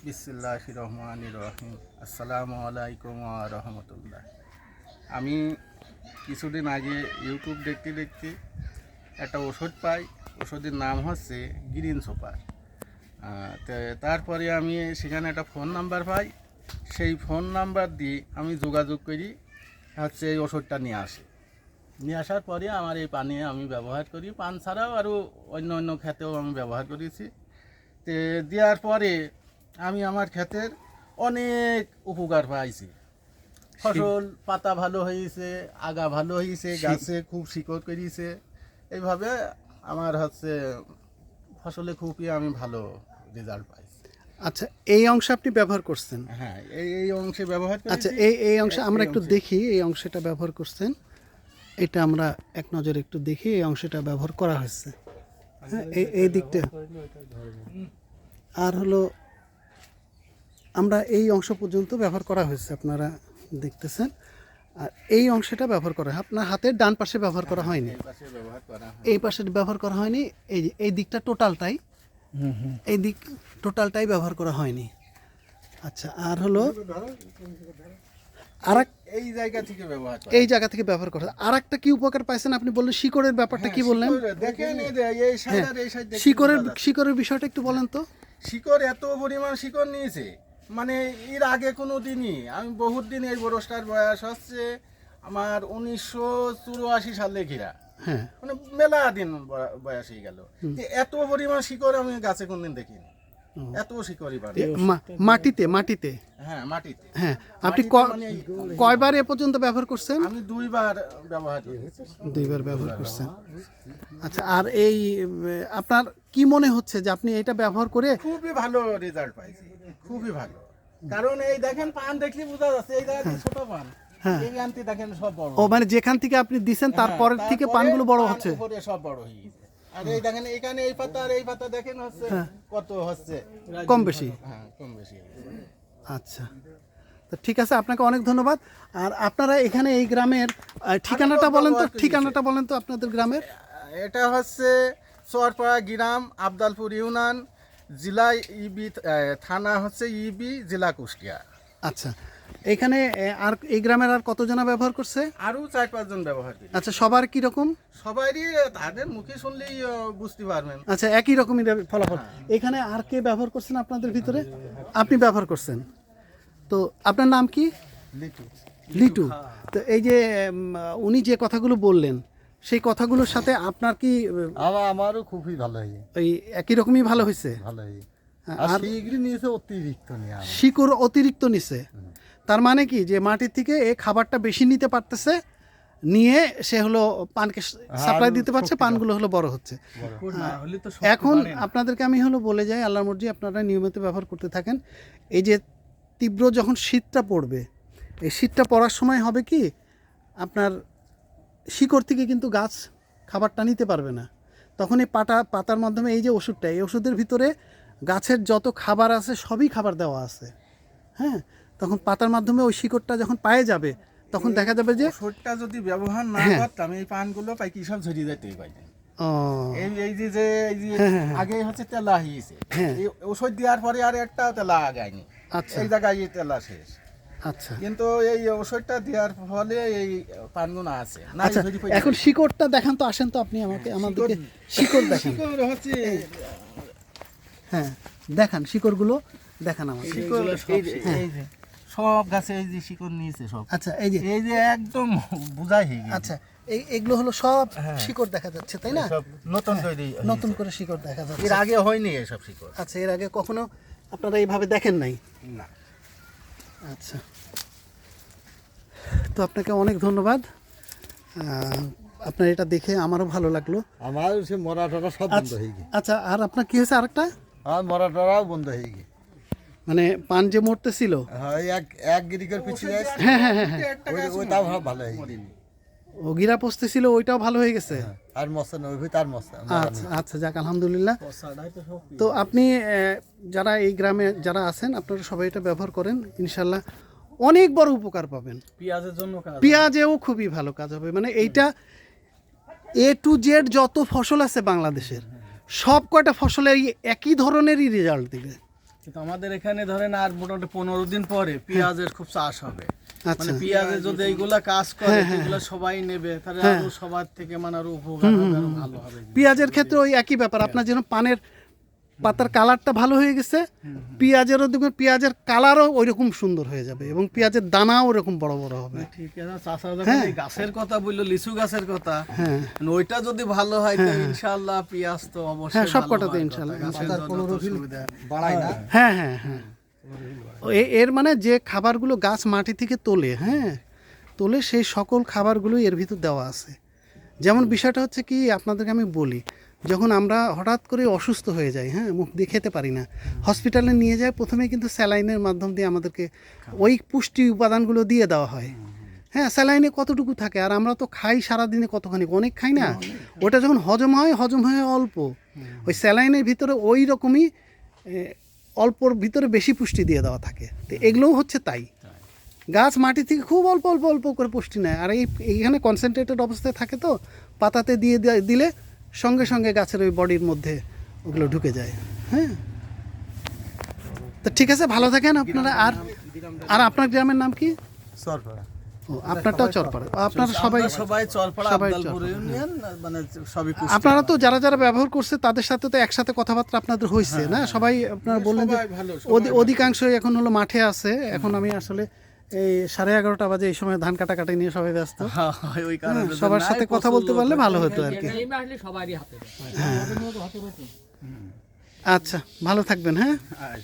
বিসমিল্লাহির রহমানির রহিম। আসসালামু আলাইকুম ওয়া রাহমাতুল্লাহ। আমি কিছুদিন আগে ইউটিউব দেখতে দেখতে একটা ওষুধ পাই। ওষুধের নাম হচ্ছে গ্রিন সুপার। তারপরে আমি সেখানে একটা ফোন নাম্বার পাই। সেই ফোন নাম্বার দিয়ে আমি যোগাযোগ করি, হচ্ছে এই ওষুধটা নিয়ে আসার পরে আমার এই পানি আমি ব্যবহার করি। পান ছাড়াও আরও অন্য অন্য ক্ষেতেও আমি ব্যবহার করেছি। দেওয়ার পরে আমি আমার ক্ষেতের অনেক উপকার পাইছি। ফসল পাতা ভালো হয়েছে, আগা ভালো হয়েছে, গাছে খুব শিকড় করেছে। এইভাবে আমার হচ্ছে ফসলে খুবই আমি ভালো রেজাল্ট পাইছি। আচ্ছা, এই অংশে আপনি ব্যবহার করছেন? হ্যাঁ, এই অংশে ব্যবহার করেছি। আচ্ছা, এই অংশে আমরা একটু দেখি, এই অংশটা ব্যবহার করছেন। এটা আমরা এক নজরে একটু দেখি, এই অংশটা ব্যবহার করা হয়েছে। হ্যাঁ, এই দিকটা আর হলো আমরা এই অংশ পর্যন্ত ব্যবহার করা হয়েছে, আপনারা দেখতেছেন। আর এই অংশটা ব্যবহার করা হয় আপনার হাতের ডান পাশে ব্যবহার করা হয়নি, এই পাশে ব্যবহার করা হয়নি। এই দিকটা টোটালটাই, এই দিক টোটালটাই ব্যবহার করা হয়নি। আচ্ছা, আর হলো আরেক এই জায়গা থেকে ব্যবহার করা, এই জায়গা থেকে ব্যবহার করা। আর একটা কি উপকার পাইছেন আপনি বললেন? শিকড়ের ব্যাপারটা কি বললেন? দেখেন এই সাইড আর এই সাইড, শিকড়ের বিষয়টা একটু বলেন তো। শিকড় এত পরিমাণ শিকড় নিয়েছে, মানে এর আগে কোনো দিনই আমি বহুত দিন, এই বরসটার বয়স হচ্ছে আমার 1984 সালে ঘিরা, হ্যাঁ, মানে মেলা দিন বয়স হয়ে গেল। এত পরিমাণ শিকড় আমি গাছে কোনদিন দেখিনি। এত শিকড়ই বাড়ে মাটিতে। হ্যাঁ, মাটিতে। হ্যাঁ, আপনি মানে কয়বার এ পর্যন্ত ব্যবহার করছেন? আমি দুইবার ব্যবহার করেছি। দুইবার ব্যবহার করছেন। আচ্ছা, আর এই আপনার কি মনে হচ্ছে যে আপনি এটা ব্যবহার করে? খুবই ভালো রেজাল্ট পাইছি, খুবই ভালো। কারণ এই দেখেন, পান দেখলে বোঝা যাচ্ছে এই জায়গায় ছোট পান, এই আনতে দেখেন সব বড়। ও মানে যেখান থেকে আপনি দিছেন তারপরের থেকে পানগুলো বড় হচ্ছে, উপরে সব বড় হয়ে গেছে। আর এই দেখেন এখানে এই পাতা আর এই পাতা দেখেন হচ্ছে কত হচ্ছে, কম বেশি। হ্যাঁ, কম বেশি। আচ্ছা, তো ঠিক আছে, আপনাকে অনেক ধন্যবাদ। আর আপনারা এখানে এই গ্রামের ঠিকানাটা বলেন তো, আপনাদের গ্রামের। এটা হচ্ছে চরপাড়া গ্রাম, আবদালপুর ইউনিয়ন, জেলা ইবি, থানা হচ্ছে ইবি, জেলা কুষ্টিয়া। আচ্ছা, এখানে আর এই গ্রামের আর কতজনা ব্যবহার করছে? আরও 4-5 জন ব্যবহার করে। আচ্ছা, সবার কি রকম? সবারই তাদের মুখে শুনলেই বুঝতে পারবেন। আচ্ছা, একই রকমই ফলাফল। এখানে আর কে ব্যবহার করছেন আপনাদের ভিতরে? আপনি ব্যবহার করছেন। তো আপনার নাম কি? লিটু। তো এই যে উনি যে কথাগুলো বললেন, সেই কথাগুলোর সাথে আপনার কি? আমারও খুবই ভালো হয়েছে, ওই একই রকমই ভালো হয়েছে। ভালো হয়েছে। আর শিগগিরই নিয়েছে, অতিরিক্ত নিয়ে শিকড় অতিরিক্ত নিছে। তার মানে কি যে মাটির থেকে এই খাবারটা বেশি নিতে পারতেছে, নিয়ে সে হলো পানকে সাপ্লাই দিতে পারছে, পানগুলো হলো বড় হচ্ছে। এখন আপনাদেরকে আমি হলো বলে যাই, আল্লাহর মর্জি, আপনারা নিয়মিত ব্যবহার করতে থাকেন। এই যে তীব্র যখন শীতটা পড়বে, এই শীতটা পড়ার সময় হবে কি, আপনার শিকড় থেকে কিন্তু গাছ খাবারটা নিতে পারবে না। তখন এই পাতার মাধ্যমে এই যে ওষুধটা, এই ওষুধের ভিতরে গাছের যত খাবার আছে সবই খাবার দেওয়া আছে। হ্যাঁ, তখন পাতার মাধ্যমে ওই শিকড়টা যখন পায়ে যাবে, তখন দেখা যাবে যে ওষুধটা যদি ব্যবহার না করতাম, এই পানগুলো পাই কি সব ঝরিয়ে যেতেই পাই না। এই যে আগে হচ্ছে তেলা হয়েছে, এই ওষুধ দেওয়ার পরে আর একটা তেলা আগায়নি। আচ্ছা, এই জায়গায় এই তেলা শেষ। আচ্ছা, কিন্তু এই ওষুধটা দেওয়ার ফলে এই পানগুলো আছে। আচ্ছা, এখন শিকড়টা দেখান তো, আসেন তো আপনি আমাদেরকে শিকড় দেখান। শিকড় হচ্ছে, হ্যাঁ, দেখান শিকড়গুলো, দেখান আমাকে। সব গাছে এই যে শিকড় নিয়েছে সব। আচ্ছা, এই যে একদম বোঝাই হয়ে গেছে। আচ্ছা, এগুলো হলো সব শিকড় দেখা যাচ্ছে, তাই না? সব নতুন তৈরি, নতুন করে শিকড় দেখা যাচ্ছে। এর আগে হয়নি এসব শিকড়। আচ্ছা, এর আগে কখনো আপনারা এইভাবে দেখেন নাই? না। আচ্ছা, তো আপনাকে অনেক ধন্যবাদ। আপনার এটা দেখে আমারও ভালো লাগলো। আমার সে মরাটারা সব বন্ধ হয়ে গেছে। আচ্ছা, আর আপনার কি হয়েছে আরেকটা? আমার মরাটারাও বন্ধ হয়ে গেছে। মানে পান যে মরতেছিল, হ্যাঁ, এক গিরিকের পিছিয়ে হ্যাঁ হ্যাঁ হ্যাঁ, ওইটাও ভালো হয়ে গেছে। ও গিরা পচতেছিল, ওইটাও ভালো হয়ে গেছে। আর মশা নয়, তার মশা। আচ্ছা আচ্ছা, যাক, আলহামদুলিল্লাহ। তো আপনি যারা এই গ্রামে যারা আছেন, আপনারা সবাই এটা ব্যবহার করেন, ইনশাল্লাহ অনেক বড় উপকার পাবেন। পেঁয়াজেও খুবই ভালো কাজ হবে। মানে এইটা A to Z যত ফসল আছে বাংলাদেশের, সব কয়টা ফসলে একই ধরনেরই রেজাল্ট দিবে। কিন্তু আমাদের এখানে ধরেন আর মোটামুটি 15 দিন পরে পেঁয়াজের খুব চাষ হবে। আচ্ছা মানে পেঁয়াজে যদি এইগুলা কাজ করে এগুলা সবাই নেবে তাহলে আরো সবার থেকে মানে আরো উপকার হবে, আরো ভালো হবে। পেঁয়াজের ক্ষেত্রে ওই একই ব্যাপার, আপনার যেন পানের পাতার কালারটা ভালো হয়ে গেছে, পেঁয়াজেরও দেখবেন পেঁয়াজের কালারও ওই রকম সুন্দর হয়ে যাবে এবং পেঁয়াজের দানাও ওরকম বড় বড় হবে। ঠিক আছে, চাষা যখন এই গাছের কথা বললো, লিচু গাছের কথা, হ্যাঁ ওইটা যদি ভালো হয় তো ইনশাআল্লাহ পেঁয়াজ তো অবশ্যই হ্যাঁ, সব ভালো কটাতে হয়। ইনশাআল্লাহ, গাছের জন্য তো সুবিধা। বাড়ায় না হ্যাঁ হ্যাঁ হ্যাঁ এর মানে যে খাবারগুলো গাছ মাটি থেকে তোলে, হ্যাঁ তোলে, সেই সকল খাবারগুলো এর ভিতর দেওয়া আছে। যেমন বিষয়টা হচ্ছে কি, আপনাদেরকে আমি বলি, যখন আমরা হঠাৎ করে অসুস্থ হয়ে যাই, হ্যাঁ মুখ দিয়ে খেতে পারি না, হসপিটালে নিয়ে যায়, প্রথমে কিন্তু স্যালাইনের মাধ্যম দিয়ে আমাদেরকে ওই পুষ্টি উপাদানগুলো দিয়ে দেওয়া হয়। হ্যাঁ, স্যালাইনে কতটুকু থাকে, আর আমরা তো খাই সারাদিনে কতখানি, অনেক খাই না, ওটা যখন হজম হয় অল্প, ওই স্যালাইনের ভিতরে ওই রকমই অল্পর ভিতরে বেশি পুষ্টি দিয়ে দেওয়া থাকে। তো এগুলোও হচ্ছে তাই, গাছ মাটি থেকে খুব অল্প অল্প অল্প করে পুষ্টি নেয়, আর এইখানে কনসেন্ট্রেটেড অবস্থায় থাকে, তো পাতাতে দিয়ে দিলে সঙ্গে সঙ্গে গাছের ওই বডির মধ্যে ওগুলো ঢুকে যায়। হ্যাঁ, তো ঠিক আছে, ভালো থাকেন আপনারা। আর আপনার গ্রামের নাম কি? সরফরা ও, আপনারটাও চরপাড়া। আপনারা সবাই সবাই চরপাড়া সবাই আবদালপুর ইউনিয়ন, মানে সবই আপনারা তো যারা যারা ব্যবহার করছে তাদের সাথে তো একসাথে কথাবার্তা আপনাদের হয়েছে না? সবাই আপনারা বললেন যে সবাই ভালো, অধিকাংশই এখন হলো মাঠে আছে। এখন আমি আসলে এই 11:30 বাজে, এই সময় ধান কাটাকাটি নিয়ে সবাই ব্যস্ত। ওই কারণে সবার সাথে কথা বলতে পারলে ভালো হতো আর কি। সবারই হাতে আচ্ছা, ভালো থাকবেন। হ্যাঁ।